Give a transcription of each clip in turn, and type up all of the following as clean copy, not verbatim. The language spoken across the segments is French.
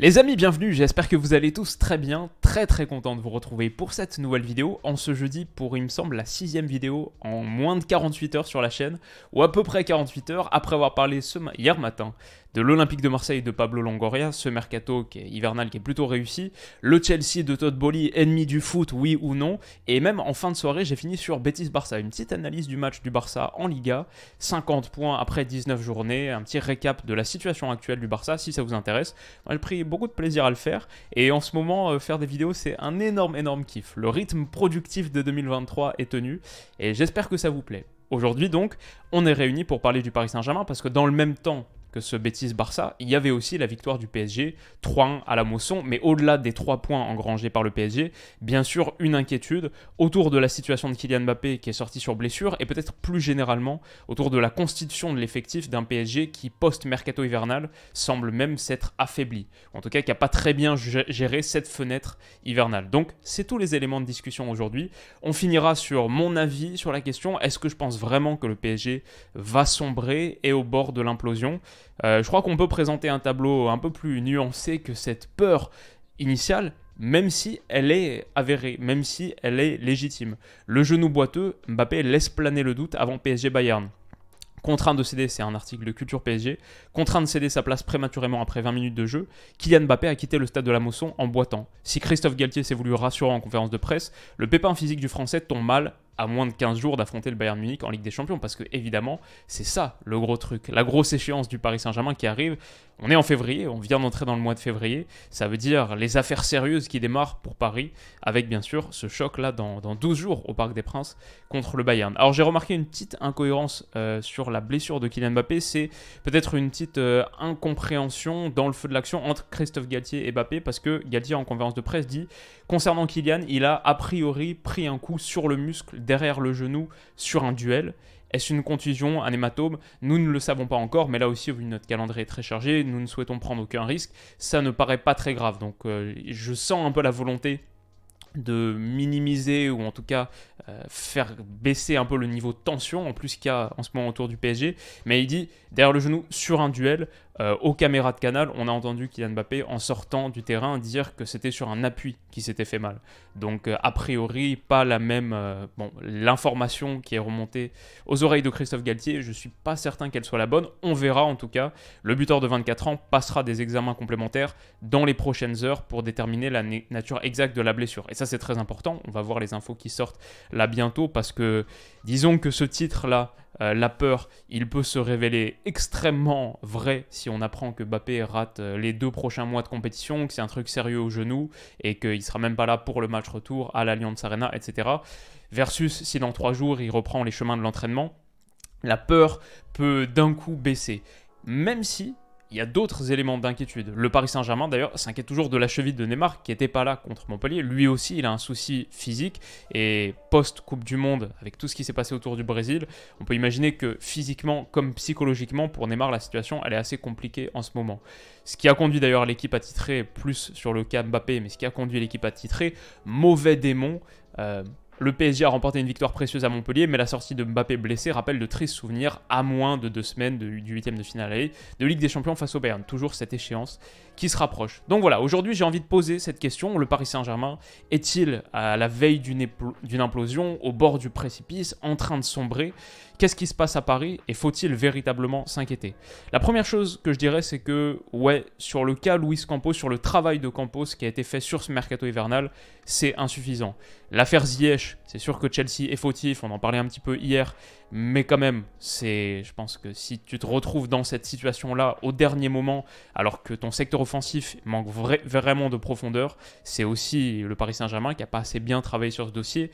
Les amis, bienvenue, j'espère que vous allez tous très bien, très content de vous retrouver pour cette nouvelle vidéo, en ce jeudi pour, il me semble, la 6ème vidéo en moins de 48 heures sur la chaîne, ou à peu près 48 heures, après avoir parlé hier matin de l'Olympique de Marseille de Pablo Longoria, ce mercato qui est hivernal qui est plutôt réussi, le Chelsea de Todd Boehly, ennemi du foot, oui ou non, et même en fin de soirée, j'ai fini sur Betis-Barça, une petite analyse du match du Barça en Liga, 50 points après 19 journées, un petit récap de la situation actuelle du Barça, si ça vous intéresse. J'ai pris beaucoup de plaisir à le faire, et en ce moment, faire des vidéos, c'est un énorme kiff. Le rythme productif de 2023 est tenu, et j'espère que ça vous plaît. Aujourd'hui donc, on est réunis pour parler du Paris Saint-Germain, parce que dans le même temps que ce Betis-Barça, il y avait aussi la victoire du PSG, 3-1 à la Mosson, mais au-delà des 3 points engrangés par le PSG, bien sûr une inquiétude autour de la situation de Kylian Mbappé qui est sorti sur blessure, et peut-être plus généralement autour de la constitution de l'effectif d'un PSG qui, post-mercato hivernal, semble même s'être affaibli, en tout cas qui n'a pas très bien géré cette fenêtre hivernale. Donc c'est tous les éléments de discussion aujourd'hui. On finira sur mon avis sur la question, est-ce que je pense vraiment que le PSG va sombrer et au bord de l'implosion ? Je crois qu'on peut présenter un tableau un peu plus nuancé que cette peur initiale, même si elle est avérée, même si elle est légitime. Le genou boiteux, Mbappé laisse planer le doute avant PSG Bayern. Contraint de céder, c'est un article de Culture PSG, contraint de céder sa place prématurément après 20 minutes de jeu, Kylian Mbappé a quitté le stade de la Mosson en boitant. Si Christophe Galtier s'est voulu rassurer en conférence de presse, le pépin physique du Français tombe mal à moins de 15 jours d'affronter le Bayern Munich en Ligue des Champions, parce que évidemment, c'est ça le gros truc, la grosse échéance du Paris Saint-Germain qui arrive. On est en février, on vient d'entrer dans le mois de février, ça veut dire les affaires sérieuses qui démarrent pour Paris, avec bien sûr ce choc-là dans 12 jours au Parc des Princes contre le Bayern. Alors j'ai remarqué une petite incohérence sur la blessure de Kylian Mbappé, c'est peut-être une petite incompréhension dans le feu de l'action entre Christophe Galtier et Mbappé, parce que Galtier en conférence de presse dit, concernant Kylian, il a a priori pris un coup sur le muscle derrière le genou sur un duel. Est-ce une contusion, un hématome? Nous ne le savons pas encore, mais là aussi, vu notre calendrier très chargé, nous ne souhaitons prendre aucun risque. Ça ne paraît pas très grave, donc je sens un peu la volonté de minimiser ou en tout cas faire baisser un peu le niveau de tension en plus qu'il y a en ce moment autour du PSG, mais il dit derrière le genou sur un duel, aux caméras de Canal, on a entendu Kylian Mbappé en sortant du terrain dire que c'était sur un appui qui s'était fait mal. Donc a priori pas la même l'information qui est remontée aux oreilles de Christophe Galtier, je suis pas certain qu'elle soit la bonne. On verra en tout cas. Le buteur de 24 ans passera des examens complémentaires dans les prochaines heures pour déterminer la nature exacte de la blessure. Et ça c'est très important, on va voir les infos qui sortent là bientôt, parce que disons que ce titre-là, la peur, il peut se révéler extrêmement vrai si on apprend que Mbappé rate les 2 prochains mois de compétition, que c'est un truc sérieux au genou et qu'il ne sera même pas là pour le match retour à l'Allianz Arena, etc. Versus si dans 3 jours il reprend les chemins de l'entraînement, la peur peut d'un coup baisser. Même si il y a d'autres éléments d'inquiétude. Le Paris Saint-Germain, d'ailleurs, s'inquiète toujours de la cheville de Neymar, qui n'était pas là contre Montpellier. Lui aussi, il a un souci physique. Et post-Coupe du Monde, avec tout ce qui s'est passé autour du Brésil, on peut imaginer que physiquement comme psychologiquement, pour Neymar, la situation, elle est assez compliquée en ce moment. Ce qui a conduit d'ailleurs l'équipe à titrer, plus sur le cas Mbappé, mais ce qui a conduit l'équipe à titrer, mauvais démon. Le PSG a remporté une victoire précieuse à Montpellier, mais la sortie de Mbappé blessé rappelle de tristes souvenirs à moins de 2 semaines du 8ème de finale aller de Ligue des Champions face au Bayern. Toujours cette échéance qui se rapproche. Donc voilà, aujourd'hui j'ai envie de poser cette question. Le Paris Saint-Germain est-il à la veille d'une implosion, au bord du précipice, en train de sombrer? Qu'est-ce qui se passe à Paris et faut-il véritablement s'inquiéter? La première chose que je dirais, c'est que, ouais, sur le cas Luis Campos, sur le travail de Campos qui a été fait sur ce mercato hivernal, c'est insuffisant. L'affaire Ziyech, c'est sûr que Chelsea est fautif, on en parlait un petit peu hier, mais quand même, je pense que si tu te retrouves dans cette situation-là au dernier moment, alors que ton secteur offensif manque vraiment de profondeur, c'est aussi le Paris Saint-Germain qui n'a pas assez bien travaillé sur ce dossier.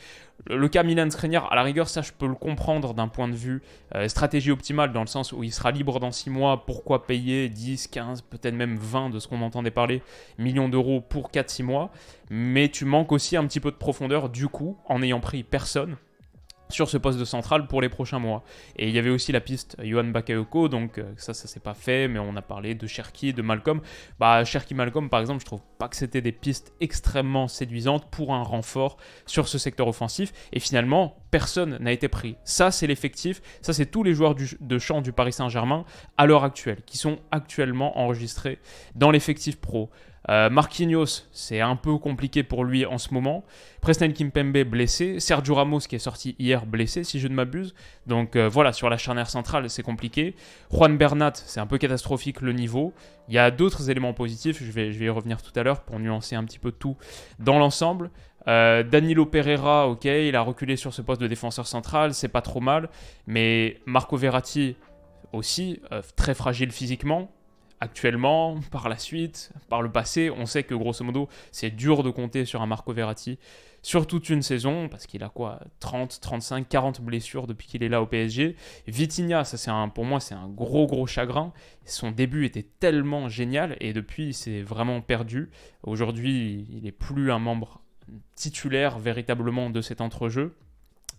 Le cas Milan Skriniar, à la rigueur, ça je peux le comprendre d'un point de vue stratégie optimale, dans le sens où il sera libre dans 6 mois, pourquoi payer 10, 15, peut-être même 20 de ce qu'on entendait parler, millions d'euros pour 4-6 mois, mais tu manques aussi un petit peu de profondeur du coup, en n'ayant pris personne sur ce poste de central pour les prochains mois. Et il y avait aussi la piste Yohan Bakayoko, donc ça s'est pas fait, mais on a parlé de Cherki, de Malcolm. Cherki, Malcolm par exemple, je trouve pas que c'était des pistes extrêmement séduisantes pour un renfort sur ce secteur offensif, et finalement personne n'a été pris. Ça c'est l'effectif, ça c'est tous les joueurs de champ du Paris Saint-Germain à l'heure actuelle, qui sont actuellement enregistrés dans l'effectif pro. Marquinhos, c'est un peu compliqué pour lui en ce moment. Presnel Kimpembe blessé. Sergio Ramos qui est sorti hier blessé, si je ne m'abuse. Donc voilà, sur la charnière centrale, c'est compliqué. Juan Bernat, c'est un peu catastrophique le niveau. Il y a d'autres éléments positifs, je vais y revenir tout à l'heure pour nuancer un petit peu tout dans l'ensemble. Danilo Pereira, ok, il a reculé sur ce poste de défenseur central, c'est pas trop mal. Mais Marco Verratti aussi, très fragile physiquement. Actuellement, par la suite, par le passé, on sait que grosso modo, c'est dur de compter sur un Marco Verratti sur toute une saison, parce qu'il a quoi, 30, 35, 40 blessures depuis qu'il est là au PSG. Vitinha, ça pour moi, c'est un gros chagrin. Son début était tellement génial, et depuis, il s'est vraiment perdu. Aujourd'hui, il n'est plus un membre titulaire véritablement de cet entrejeu.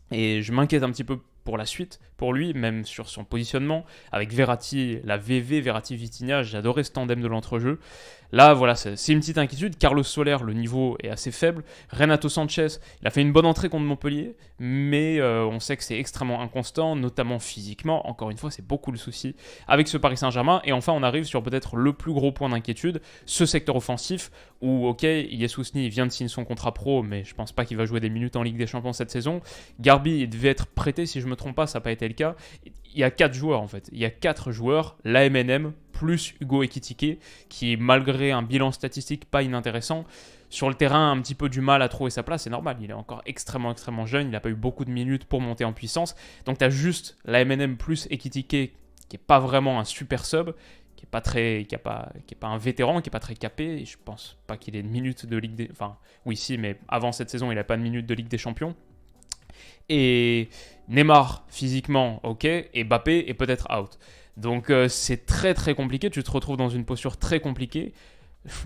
Et je m'inquiète un petit peu pour la suite, pour lui, même sur son positionnement. Avec Verratti, la VV, Verratti-Vitinha, j'adorais ce tandem de l'entrejeu. Là, voilà, c'est une petite inquiétude. Carlos Soler, le niveau est assez faible. Renato Sanchez, il a fait une bonne entrée contre Montpellier, mais on sait que c'est extrêmement inconstant, notamment physiquement. Encore une fois, c'est beaucoup le souci avec ce Paris Saint-Germain. Et enfin, on arrive sur peut-être le plus gros point d'inquiétude, ce secteur offensif, où, ok, Yessousni vient de signer son contrat pro, mais je pense pas qu'il va jouer des minutes en Ligue des Champions cette saison. Garbi, il devait être prêté, si je me trompe pas, ça n'a pas été le cas. Il y a 4 joueurs en fait. Il y a 4 joueurs, l'AMNM plus Hugo Ekitike, qui malgré un bilan statistique pas inintéressant, sur le terrain un petit peu du mal à trouver sa place, c'est normal. Il est encore extrêmement jeune, il n'a pas eu beaucoup de minutes pour monter en puissance. Donc tu as juste l'AMNM plus Ekitike, qui n'est pas vraiment un super sub, qui est pas un vétéran, qui est pas très capé. Et je pense pas qu'il ait de minutes de Ligue des... Enfin, oui si, mais avant cette saison, il n'a pas de minutes de Ligue des Champions. Et Neymar, physiquement, ok, et Mbappé est peut-être out. Donc c'est très compliqué, tu te retrouves dans une posture très compliquée.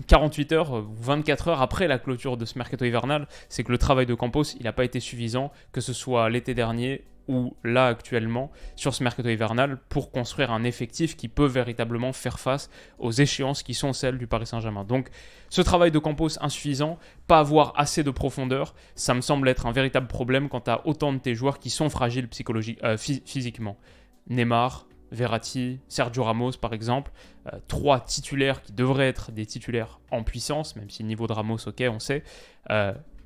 48 heures, 24 heures après la clôture de ce mercato hivernal, c'est que le travail de Campos, il n'a pas été suffisant, que ce soit l'été dernier ou là actuellement, sur ce mercato hivernal, pour construire un effectif qui peut véritablement faire face aux échéances qui sont celles du Paris Saint-Germain. Donc ce travail de Campos insuffisant, pas avoir assez de profondeur, ça me semble être un véritable problème quand tu as autant de tes joueurs qui sont fragiles physiquement. Neymar, Verratti, Sergio Ramos par exemple, 3 titulaires qui devraient être des titulaires en puissance, même si le niveau de Ramos, ok, on sait,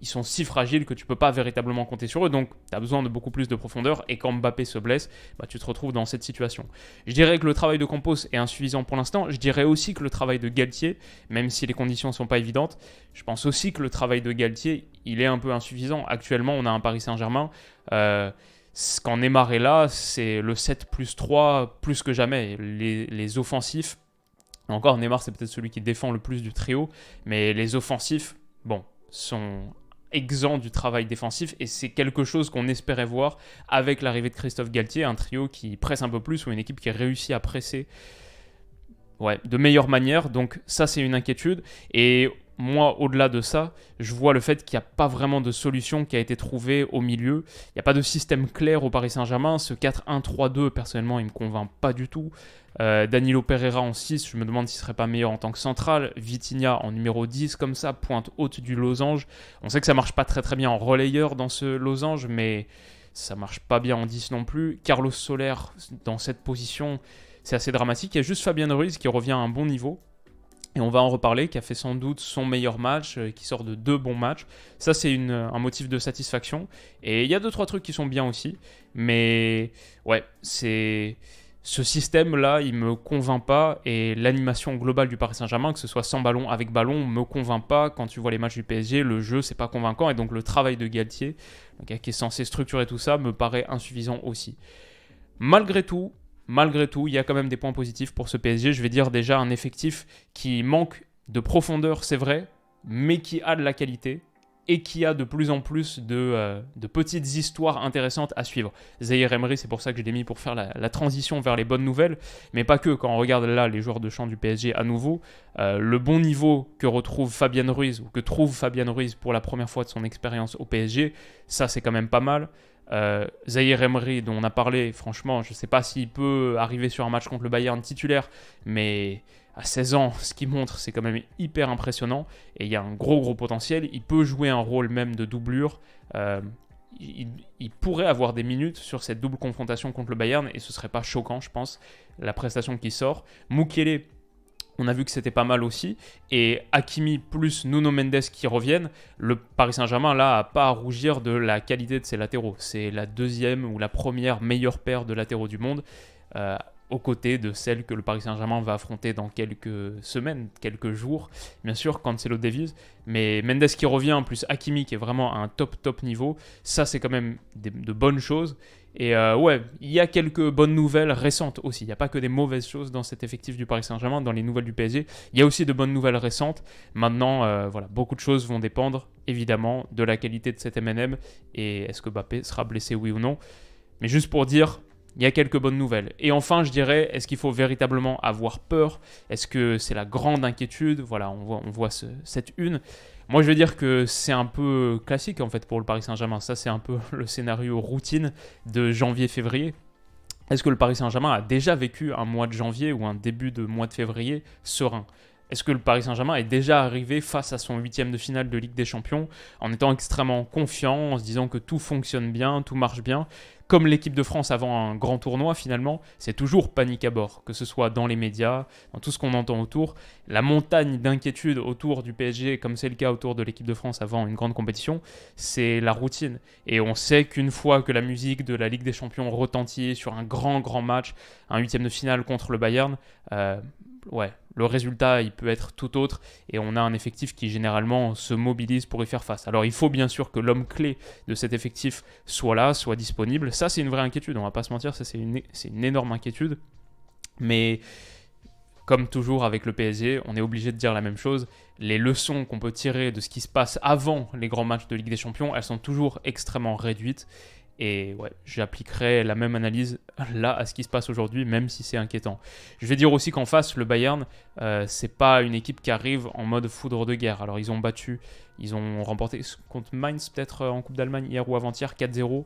ils sont si fragiles que tu ne peux pas véritablement compter sur eux, donc tu as besoin de beaucoup plus de profondeur, et quand Mbappé se blesse, tu te retrouves dans cette situation. Je dirais que le travail de Campos est insuffisant pour l'instant, je dirais aussi que le travail de Galtier, même si les conditions ne sont pas évidentes, je pense aussi que le travail de Galtier, il est un peu insuffisant. Actuellement, on a un Paris Saint-Germain, quand Neymar est là, c'est le 7+3 plus que jamais. Les offensifs, encore Neymar c'est peut-être celui qui défend le plus du trio, mais les offensifs, sont exempts du travail défensif, et c'est quelque chose qu'on espérait voir avec l'arrivée de Christophe Galtier, un trio qui presse un peu plus, ou une équipe qui réussit à presser de meilleure manière. Donc ça, c'est une inquiétude. Et moi, au-delà de ça, je vois le fait qu'il n'y a pas vraiment de solution qui a été trouvée au milieu. Il n'y a pas de système clair au Paris Saint-Germain. Ce 4-1-3-2, personnellement, il ne me convainc pas du tout. Danilo Pereira en 6, je me demande s'il ne serait pas meilleur en tant que central. Vitinha en numéro 10, comme ça, pointe haute du losange. On sait que ça ne marche pas très bien en relayeur dans ce losange, mais ça ne marche pas bien en 10 non plus. Carlos Soler, dans cette position, c'est assez dramatique. Il y a juste Fabian Ruiz qui revient à un bon niveau. Et on va en reparler, qui a fait sans doute son meilleur match, qui sort de 2 bons matchs. Ça, c'est un motif de satisfaction. Et il y a 2-3 trucs qui sont bien aussi. Mais ouais, ce système-là, il ne me convainc pas. Et l'animation globale du Paris Saint-Germain, que ce soit sans ballon, avec ballon, ne me convainc pas. Quand tu vois les matchs du PSG, le jeu, c'est pas convaincant. Et donc le travail de Galtier, qui est censé structurer tout ça, me paraît insuffisant aussi. Malgré tout, il y a quand même des points positifs pour ce PSG. Je vais dire déjà un effectif qui manque de profondeur, c'est vrai, mais qui a de la qualité et qui a de plus en plus de petites histoires intéressantes à suivre. Zaïre Emery, c'est pour ça que je l'ai mis pour faire la transition vers les bonnes nouvelles, mais pas que. Quand on regarde là les joueurs de champ du PSG à nouveau, le bon niveau que retrouve Fabian Ruiz, ou que trouve Fabian Ruiz pour la première fois de son expérience au PSG, ça c'est quand même pas mal. Zaïre Emery, dont on a parlé, franchement, je ne sais pas s'il peut arriver sur un match contre le Bayern titulaire, mais à 16 ans, ce qu'il montre, c'est quand même hyper impressionnant, et il y a un gros potentiel. Il peut jouer un rôle même de doublure. Il pourrait avoir des minutes sur cette double confrontation contre le Bayern, et ce ne serait pas choquant, je pense, la prestation qui sort. Mukiele, On a vu que c'était pas mal aussi. Et Hakimi plus Nuno Mendes qui reviennent, le Paris Saint-Germain, là, n'a pas à rougir de la qualité de ses latéraux. C'est la deuxième ou la première meilleure paire de latéraux du monde, euh, aux côtés de celle que le Paris Saint-Germain va affronter dans quelques semaines, quelques jours. Bien sûr, Cancelo Davies. Mais Mendes qui revient, plus Hakimi qui est vraiment à un top niveau, ça, c'est quand même de bonnes choses. Et ouais, il y a quelques bonnes nouvelles récentes aussi. Il n'y a pas que des mauvaises choses dans cet effectif du Paris Saint-Germain, dans les nouvelles du PSG. Il y a aussi de bonnes nouvelles récentes. Maintenant, voilà, beaucoup de choses vont dépendre, évidemment, de la qualité de cet MNM et est-ce que Mbappé sera blessé, oui ou non. Mais juste pour dire, il y a quelques bonnes nouvelles. Et enfin, je dirais, est-ce qu'il faut véritablement avoir peur? Est-ce que c'est la grande inquiétude? Voilà, on voit cette une. Moi, je vais dire que c'est un peu classique en fait pour le Paris Saint-Germain. Ça, c'est un peu le scénario routine de janvier-février. Est-ce que le Paris Saint-Germain a déjà vécu un mois de janvier ou un début de mois de février serein? Est-ce que le Paris Saint-Germain est déjà arrivé face à son huitième de finale de Ligue des Champions en étant extrêmement confiant, en se disant que tout fonctionne bien, tout marche bien? Comme l'équipe de France avant un grand tournoi, finalement, c'est toujours panique à bord, que ce soit dans les médias, dans tout ce qu'on entend autour. La montagne d'inquiétude autour du PSG, comme c'est le cas autour de l'équipe de France avant une grande compétition, c'est la routine. Et on sait qu'une fois que la musique de la Ligue des Champions retentit sur un grand match, un huitième de finale contre le Bayern, ouais, le résultat, il peut être tout autre et on a un effectif qui généralement se mobilise pour y faire face. Alors il faut bien sûr que l'homme clé de cet effectif soit là, soit disponible. Ça, c'est une vraie inquiétude, on va pas se mentir, ça c'est une énorme inquiétude. Mais comme toujours avec le PSG, on est obligé de dire la même chose. Les leçons qu'on peut tirer de ce qui se passe avant les grands matchs de Ligue des Champions, elles sont toujours extrêmement réduites. Et ouais, j'appliquerai la même analyse là à ce qui se passe aujourd'hui, même si c'est inquiétant. Je vais dire aussi qu'en face, le Bayern, c'est pas une équipe qui arrive en mode foudre de guerre. Alors ils ont remporté contre Mainz peut-être en Coupe d'Allemagne hier ou avant-hier 4-0.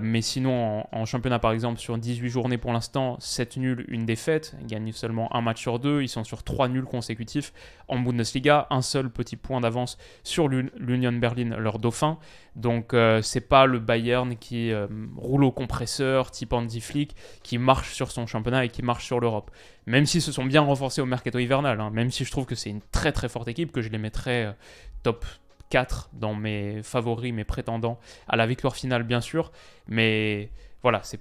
Mais sinon en championnat par exemple sur 18 journées pour l'instant, 7 nuls, une défaite. Ils gagnent seulement un match sur deux. Ils sont sur 3 nuls consécutifs. En Bundesliga, un seul petit point d'avance sur l'Union Berlin, leur dauphin. Donc c'est pas le Bayern qui roule au compresseur type Hansi Flick, qui marche sur son championnat et qui marche sur l'Europe. Même s'ils se sont bien renforcés au mercato hivernal, hein, même si je trouve que c'est une très forte équipe, que je les mettrais top 4 dans mes favoris, mes prétendants à la victoire finale bien sûr. Mais voilà, c'est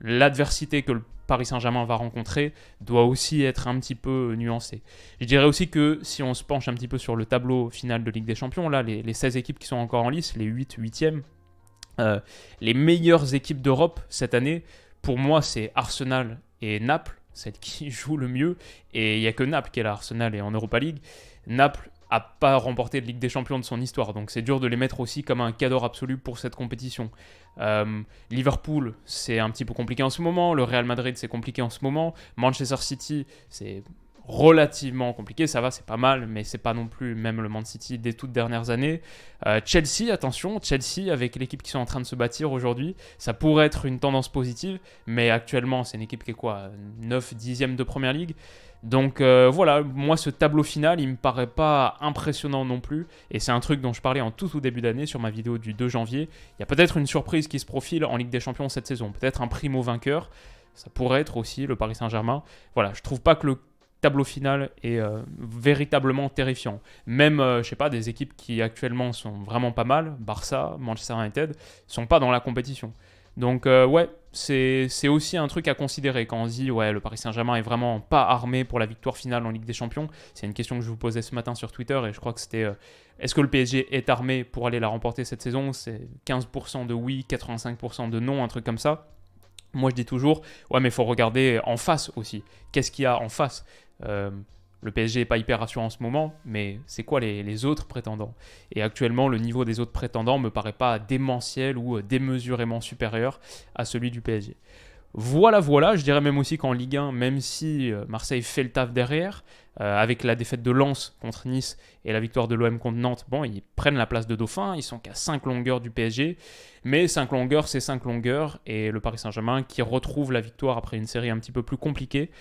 l'adversité que le Paris Saint-Germain va rencontrer doit aussi être un petit peu nuancée. Je dirais aussi que si on se penche un petit peu sur le tableau final de Ligue des Champions, là, les 16 équipes qui sont encore en lice, les 8e, les meilleures équipes d'Europe cette année, pour moi, c'est Arsenal et Naples, celles qui jouent le mieux. Et il n'y a que Naples qui est là, Arsenal et en Europa League. Naples n'a pas remporté de Ligue des Champions de son histoire, donc c'est dur de les mettre aussi comme un cadeau absolu pour cette compétition. Liverpool, c'est un petit peu compliqué en ce moment. Le Real Madrid, c'est compliqué en ce moment. Manchester City, c'est relativement compliqué, ça va, c'est pas mal, mais c'est pas non plus même le Man City des toutes dernières années. Chelsea, attention, Chelsea avec l'équipe qui sont en train de se bâtir aujourd'hui, ça pourrait être une tendance positive, mais actuellement c'est une équipe qui est quoi, 9-10e de Première Ligue. Donc voilà, moi ce tableau final, il me paraît pas impressionnant non plus, et c'est un truc dont je parlais en tout début d'année sur ma vidéo du 2 janvier. Il y a peut-être une surprise qui se profile en Ligue des Champions cette saison, peut-être un primo vainqueur, ça pourrait être aussi le Paris Saint-Germain. Voilà, je trouve pas que le tableau final est véritablement terrifiant. Même, je sais pas, des équipes qui actuellement sont vraiment pas mal, Barça, Manchester United, sont pas dans la compétition. Donc ouais, c'est aussi un truc à considérer quand on se dit ouais, le Paris Saint-Germain est vraiment pas armé pour la victoire finale en Ligue des Champions. C'est une question que je vous posais ce matin sur Twitter et je crois que c'était est-ce que le PSG est armé pour aller la remporter cette saison? C'est 15% de oui, 85% de non, un truc comme ça. Moi je dis toujours ouais, mais il faut regarder en face aussi. Qu'est-ce qu'il y a en face? Le PSG n'est pas hyper rassurant en ce moment, mais c'est quoi les autres prétendants? Et actuellement, le niveau des autres prétendants ne me paraît pas démentiel ou démesurément supérieur à celui du PSG. Voilà, je dirais même aussi qu'en Ligue 1, même si Marseille fait le taf derrière, avec la défaite de Lens contre Nice et la victoire de l'OM contre Nantes, bon, ils prennent la place de Dauphin, ils sont qu'à 5 longueurs du PSG, mais 5 longueurs, c'est 5 longueurs, et le Paris Saint-Germain qui retrouve la victoire après une série un petit peu plus compliquée.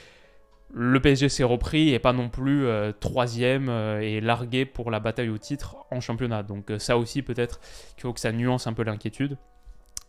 Le PSG s'est repris et pas non plus troisième et largué pour la bataille au titre en championnat. Donc ça aussi peut-être qu'il faut que ça nuance un peu l'inquiétude.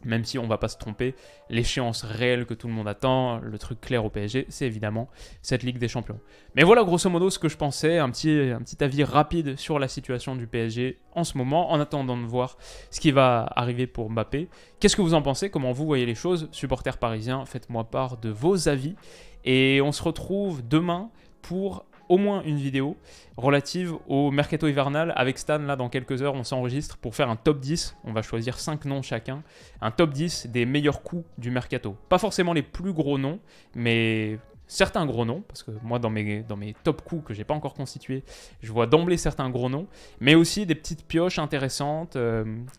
Même si on va pas se tromper, l'échéance réelle que tout le monde attend, le truc clair au PSG, c'est évidemment cette Ligue des Champions. Mais voilà grosso modo ce que je pensais, un petit avis rapide sur la situation du PSG en ce moment, en attendant de voir ce qui va arriver pour Mbappé. Qu'est-ce que vous en pensez? Comment vous voyez les choses? Supporters parisiens, faites-moi part de vos avis. Et on se retrouve demain pour au moins une vidéo relative au mercato hivernal. Avec Stan, là, dans quelques heures, on s'enregistre pour faire un top 10. On va choisir 5 noms chacun. Un top 10 des meilleurs coups du mercato. Pas forcément les plus gros noms, mais certains gros noms. Parce que moi, dans mes top coups que j'ai pas encore constitués, je vois d'emblée certains gros noms. Mais aussi des petites pioches intéressantes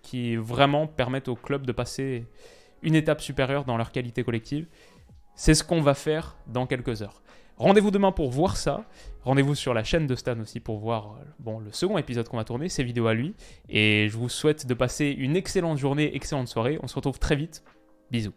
qui vraiment permettent au club de passer une étape supérieure dans leur qualité collective. C'est ce qu'on va faire dans quelques heures. Rendez-vous demain pour voir ça. Rendez-vous sur la chaîne de Stan aussi pour voir le second épisode qu'on va tourner, ses vidéos à lui. Et je vous souhaite de passer une excellente journée, excellente soirée. On se retrouve très vite. Bisous.